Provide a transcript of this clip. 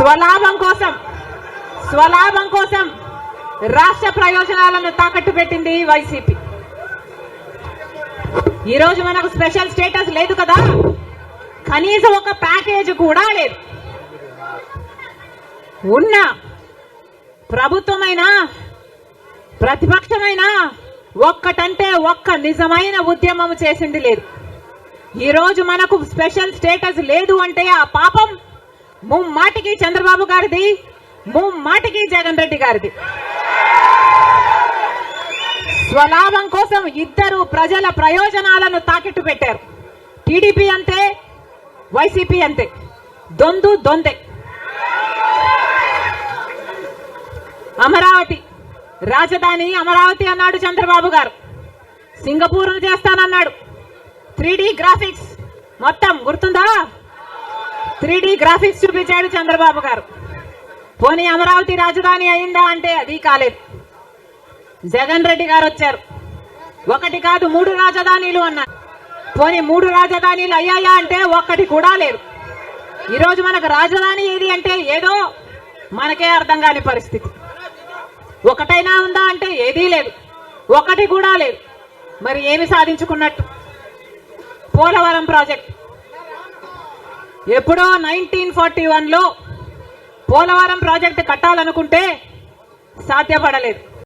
స్వలాభం కోసం రాష్ట్ర ప్రయోజనాలను తాకట్టు పెట్టింది వైసీపీ. ఈరోజు మనకు స్పెషల్ స్టేటస్ లేదు కదా, కనీసం ఒక ప్యాకేజ్ కూడా లేదు. ఉన్న ప్రభుత్వమైనా ప్రతిపక్షమైనా ఒక్కటంటే ఒక్క నిజమైన ఉద్యమం చేసింది లేదు. ఈరోజు మనకు స్పెషల్ స్టేటస్ లేదు అంటే ఆ పాపం ముమ్మాటికి చంద్రబాబు గారిది, ముమ్మాటికి జగన్ రెడ్డి గారిది. స్వలాభం కోసం ఇద్దరు ప్రజల ప్రయోజనాలను తాకెట్టు పెట్టారు. టీడీపీ అంతే, వైసీపీ అంతే, దొందే. అమరావతి రాజధాని అమరావతి అన్నాడు చంద్రబాబు గారు, సింగపూర్ను చేస్తానన్నాడు. 3D గ్రాఫిక్స్ మొత్తం గుర్తుందా? 3D గ్రాఫిక్స్ చూపించాడు చంద్రబాబు గారు. పోనీ అమరావతి రాజధాని అయిందా అంటే అది కాలేదు. జగన్ రెడ్డి గారు వచ్చారు, ఒకటి కాదు 3 రాజధానిలు అన్నారు. పోనీ 3 రాజధానిలు అయ్యాయా అంటే ఒక్కటి కూడా లేదు. ఈరోజు మనకు రాజధాని ఏది అంటే ఏదో మనకే అర్థం కాని పరిస్థితి. ఒకటైనా ఉందా అంటే ఏదీ లేదు, ఒకటి కూడా లేదు. మరి ఏమి సాధించుకున్నట్టు? పోలవరం ప్రాజెక్ట్ ఎప్పుడో 1941లో పోలవరం ప్రాజెక్టు కట్టాలనుకుంటే సాధ్యపడలేదు.